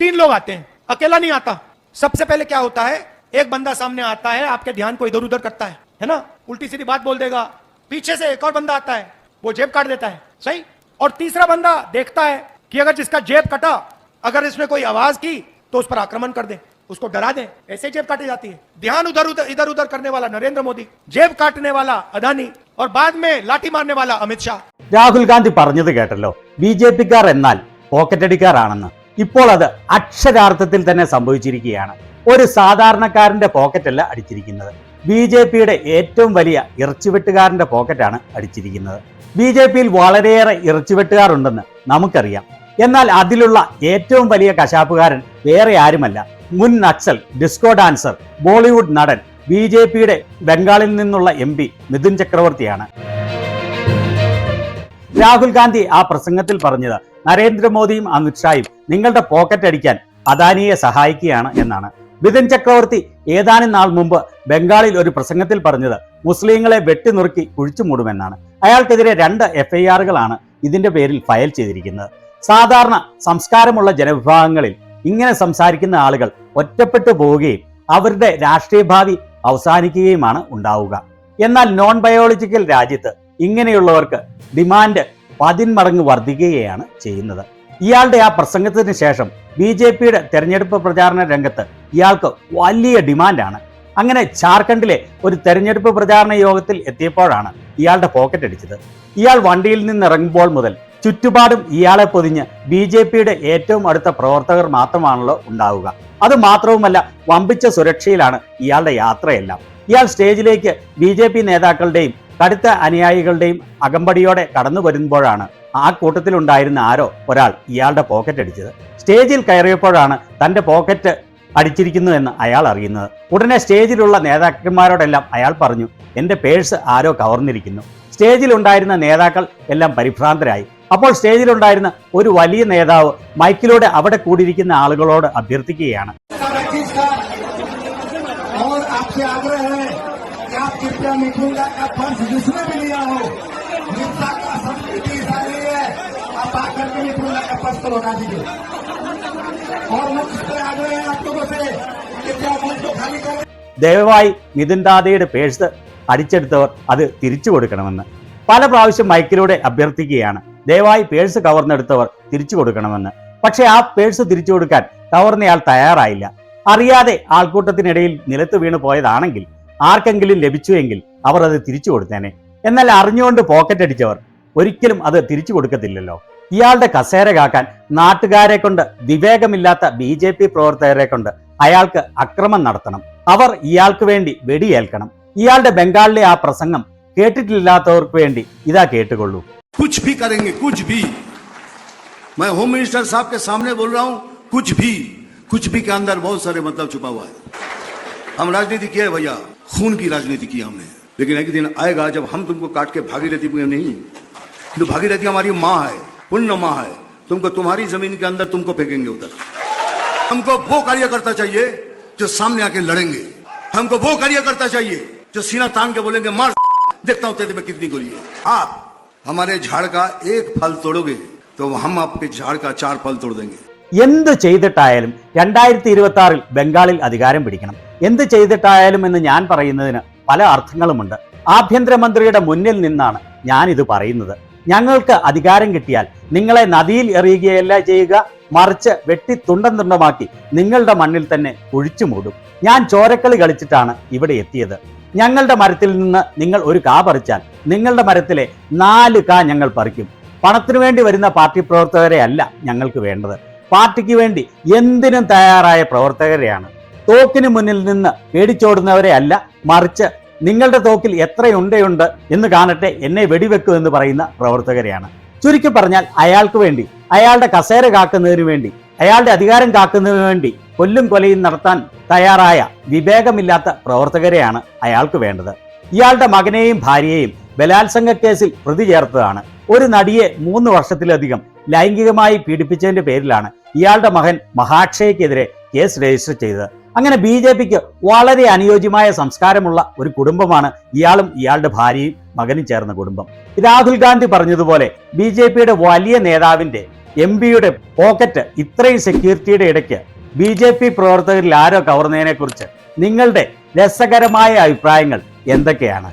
3 लोग आते हैं, अकेला नहीं आता। सबसे पहले क्या होता है, एक बंदा सामने आता है, आपके ध्यान को इधर उधर करता है ना, उल्टी सीधी बात बोल देगा। पीछे से एक और बंदा आता है, वो जेब काट देता है, सही। और तीसरा बंदा देखता है कि अगर जिसका जेब कटा, अगर इसने कोई आवाज की तो उस पर आक्रमण कर दे, उसको डरा दे, ऐसे जेब काटी जाती है। ध्यान इधर उधर करने वाला नरेंद्र मोदी, जेब काटने वाला अदानी, और बाद में लाठी मारने वाला अमित शाह। രാഹുൽ ഗാന്ധി പറഞ്ഞത് കേട്ടല്ലോ, BJP-ക്കാർ എന്നാൽ പോക്കറ്റടിക്കാരാണെന്ന്. ഇപ്പോൾ അത് അക്ഷരാർത്ഥത്തിൽ തന്നെ സംഭവിച്ചിരിക്കുകയാണ്. ഒരു സാധാരണക്കാരന്റെ പോക്കറ്റല്ല അടിച്ചിരിക്കുന്നത്, BJP-യുടെ ഏറ്റവും വലിയ ഇറച്ചിവെട്ടുകാരന്റെ പോക്കറ്റാണ് അടിച്ചിരിക്കുന്നത്. BJP-യിൽ വളരെയേറെ ഇറച്ചിവെട്ടുകാരുണ്ടെന്ന് നമുക്കറിയാം. എന്നാൽ അതിലുള്ള ഏറ്റവും വലിയ കശാപ്പുകാരൻ വേറെ ആരുമല്ല, മുൻ നക്സൽ, ഡിസ്കോ ഡാൻസർ, ബോളിവുഡ് നടൻ, BJP-യുടെ ബംഗാളിൽ നിന്നുള്ള MP മിഥുൻ ചക്രവർത്തിയാണ്. രാഹുൽ ഗാന്ധി ആ പ്രസംഗത്തിൽ പറഞ്ഞത് നരേന്ദ്രമോദിയും അമിത്ഷായും നിങ്ങളുടെ പോക്കറ്റ് അടിക്കാൻ അദാനിയെ സഹായിക്കുകയാണ് എന്നാണ്. മിഥുൻ ചക്രവർത്തി ഏതാനും നാൾ മുമ്പ് ബംഗാളിൽ ഒരു പ്രസംഗത്തിൽ പറഞ്ഞത് മുസ്ലിങ്ങളെ വെട്ടിനുറുക്കി കുഴിച്ചു മൂടുമെന്നാണ്. അയാൾക്കെതിരെ 2 FIR-കളാണ് ഇതിന്റെ പേരിൽ ഫയൽ ചെയ്തിരിക്കുന്നത്. സാധാരണ സംസ്കാരമുള്ള ജനവിഭാഗങ്ങളിൽ ഇങ്ങനെ സംസാരിക്കുന്ന ആളുകൾ ഒറ്റപ്പെട്ടു പോവുകയും അവരുടെ രാഷ്ട്രീയ ഭാവി അവസാനിക്കുകയുമാണ് ഉണ്ടാവുക. എന്നാൽ നോൺ ബയോളജിക്കൽ രാജ്യത്ത് ഇങ്ങനെയുള്ളവർക്ക് ഡിമാൻഡ് 10 മടങ്ങ് വർദ്ധിക്കുകയാണ് ചെയ്യുന്നത്. ഇയാളുടെ ആ പ്രസംഗത്തിന് ശേഷം BJP-യുടെ തെരഞ്ഞെടുപ്പ് പ്രചാരണ രംഗത്ത് ഇയാൾക്ക് വലിയ ഡിമാൻഡാണ്. അങ്ങനെ ജാർഖണ്ഡിലെ ഒരു തെരഞ്ഞെടുപ്പ് പ്രചാരണ യോഗത്തിൽ എത്തിയപ്പോഴാണ് ഇയാളുടെ പോക്കറ്റ് അടിച്ചത്. ഇയാൾ വണ്ടിയിൽ നിന്ന് ഇറങ്ങുമ്പോൾ മുതൽ ചുറ്റുപാടും ഇയാളെ പൊതിഞ്ഞ് BJP-യുടെ ഏറ്റവും അടുത്ത പ്രവർത്തകർ മാത്രമാണല്ലോ ഉണ്ടാവുക. അത് മാത്രവുമല്ല, വമ്പിച്ച സുരക്ഷയിലാണ് ഇയാളുടെ യാത്രയെല്ലാം. ഇയാൾ സ്റ്റേജിലേക്ക് BJP നേതാക്കളുടെയും കടുത്ത അനുയായികളുടെയും അകമ്പടിയോടെ കടന്നു വരുമ്പോഴാണ് ആ കൂട്ടത്തിലുണ്ടായിരുന്ന ആരോ ഒരാൾ ഇയാളുടെ പോക്കറ്റ് അടിച്ചത്. സ്റ്റേജിൽ കയറിയപ്പോഴാണ് തൻ്റെ പോക്കറ്റ് അടിച്ചിരിക്കുന്നു എന്ന് അയാൾ അറിയുന്നത്. ഉടനെ സ്റ്റേജിലുള്ള നേതാക്കന്മാരോടെല്ലാം അയാൾ പറഞ്ഞു, എൻ്റെ പേഴ്സ് ആരോ കവർന്നിരിക്കുന്നു. സ്റ്റേജിലുണ്ടായിരുന്ന നേതാക്കൾ എല്ലാം പരിഭ്രാന്തരായി. അപ്പോൾ സ്റ്റേജിലുണ്ടായിരുന്ന ഒരു വലിയ നേതാവ് മൈക്കിലൂടെ അവിടെ കൂടിയിരിക്കുന്ന ആളുകളോട് അഭ്യർത്ഥിക്കുകയാണ്, ദയവായി മിഥുൻ ദാദയുടെ പേഴ്സ് അടിച്ചെടുത്തവർ അത് തിരിച്ചു കൊടുക്കണമെന്ന്. പല പ്രാവശ്യം മൈക്കിലൂടെ അഭ്യർത്ഥിക്കുകയാണ്, ദയവായി പേഴ്സ് കവർന്നെടുത്തവർ തിരിച്ചു കൊടുക്കണമെന്ന്. പക്ഷേ ആ പേഴ്സ് തിരിച്ചു കൊടുക്കാൻ കവർന്നയാൾ തയ്യാറായില്ല. അറിയാതെ ആൾക്കൂട്ടത്തിനിടയിൽ നിലത്ത് വീണു പോയതാണെങ്കിൽ ആർക്കെങ്കിലും ലഭിച്ചുവെങ്കിൽ അവർ അത് തിരിച്ചു കൊടുത്തേനെ. എന്നാൽ അറിഞ്ഞുകൊണ്ട് പോക്കറ്റ് അടിച്ചവർ ഒരിക്കലും അത് തിരിച്ചു കൊടുക്കത്തില്ലല്ലോ. ഇയാളുടെ കസേര കാക്കാൻ നാട്ടുകാരെ കൊണ്ട്, വിവേകമില്ലാത്ത BJP പ്രവർത്തകരെ കൊണ്ട് അയാൾക്ക് അക്രമം നടത്തണം. അവർ ഇയാൾക്ക് വേണ്ടി വെടിയേൽക്കണം. ഇയാളുടെ ബംഗാളിലെ ആ പ്രസംഗം കേട്ടിട്ടില്ലാത്തവർക്ക് വേണ്ടി ഇതാ കേട്ടുകൊള്ളൂ. कुछ भी करेंगे, कुछ भी। मैं होम मिनिस्टर साहब के सामने बोल रहा हूं, कुछ भी के अंदर बहुत सारे मतलब छुपा हुआ है। हम राजनीति किए भैया, खून की राजनीति की हमने, लेकिन एक दिन आएगा जब हम तुमको काट के भागीरथी नहीं, तो भागीरथी हमारी माँ है, पुण्य माँ है, तुमको तुम्हारी जमीन के अंदर तुमको फेंकेंगे उधर। हमको वो कार्यकर्ता चाहिए जो सामने आके लड़ेंगे। हमको वो कार्यकर्ता चाहिए जो सीना तान के बोलेंगे, मार देखता हूं तेरे में कितनी गोली है। आप हमारे झाड़ का एक फल तोड़ोगे तो हम आपके झाड़ का 4 फल तोड़ देंगे. എന്ത് ചെയ്തിട്ടായാലും 2026 ബംഗാളിൽ അധികാരം പിടിക്കണം. എന്ത് ചെയ്തിട്ടായാലും എന്ന് ഞാൻ പറയുന്നതിന് പല അർത്ഥങ്ങളുമുണ്ട്. ആഭ്യന്തരമന്ത്രിയുടെ മുന്നിൽ നിന്നാണ് ഞാൻ ഇത് പറയുന്നത്. ഞങ്ങൾക്ക് അധികാരം കിട്ടിയാൽ നിങ്ങളെ നദിയിൽ എറിയുകയല്ല ചെയ്യുക, മറിച്ച് വെട്ടി തുണ്ടം തുണ്ടമാക്കി നിങ്ങളുടെ മണ്ണിൽ തന്നെ കുഴിച്ചു മൂടും. ഞാൻ ചോരക്കളി കളിച്ചിട്ടാണ് ഇവിടെ എത്തിയത്. ഞങ്ങളുടെ മരത്തിൽ നിന്ന് നിങ്ങൾ ഒരു കാ പറിച്ചാൽ നിങ്ങളുടെ മരത്തിലെ 4 കാ ഞങ്ങൾ പറിക്കും. പണത്തിനു വേണ്ടി വരുന്ന പാർട്ടി പ്രവർത്തകരെ അല്ല ഞങ്ങൾക്ക് വേണ്ടത്, പാർട്ടിക്ക് വേണ്ടി എന്തിനും തയ്യാറായ പ്രവർത്തകരെയാണ്. തോക്കിന് മുന്നിൽ നിന്ന് പേടിച്ചോടുന്നവരെ അല്ല, മറിച്ച് നിങ്ങളുടെ തോക്കിൽ എത്ര ഉണ്ടയുണ്ട് എന്ന് കാണട്ടെ, എന്നെ വെടിവെക്കൂ എന്ന് പറയുന്ന പ്രവർത്തകരെയാണ്. ചുരുക്കി പറഞ്ഞാൽ അയാൾക്ക് വേണ്ടി, അയാളുടെ കസേര കാക്കുന്നതിന് വേണ്ടി, അയാളുടെ അധികാരം കാക്കുന്നതിന് വേണ്ടി കൊല്ലും കൊലയും നടത്താൻ തയ്യാറായ വിവേകമില്ലാത്ത പ്രവർത്തകരെയാണ് അയാൾക്ക് വേണ്ടത്. ഇയാളുടെ മകനെയും ഭാര്യയെയും ബലാത്സംഗ കേസിൽ പ്രതി ചേർത്തതാണ്. ഒരു നടിയെ 3 വർഷത്തിലധികം ലൈംഗികമായി പീഡിപ്പിച്ചതിന്റെ പേരിലാണ് ഇയാളുടെ മകൻ മഹാക്ഷയ്ക്കെതിരെ കേസ് രജിസ്റ്റർ ചെയ്തത്. അങ്ങനെ BJPക്ക് വളരെ അനുയോജ്യമായ സംസ്കാരമുള്ള ഒരു കുടുംബമാണ് ഇയാളും ഇയാളുടെ ഭാര്യയും മകനും ചേർന്ന കുടുംബം. രാഹുൽ ഗാന്ധി പറഞ്ഞതുപോലെ BJPയുടെ വലിയ നേതാവിന്റെ MP-യുടെ പോക്കറ്റ് ഇത്രയും സെക്യൂരിറ്റിയുടെ ഇടയ്ക്ക് BJP പ്രവർത്തകരിൽ ആരോ കവർന്നതിനെ കുറിച്ച് നിങ്ങളുടെ രസകരമായ അഭിപ്രായങ്ങൾ എന്തൊക്കെയാണ്?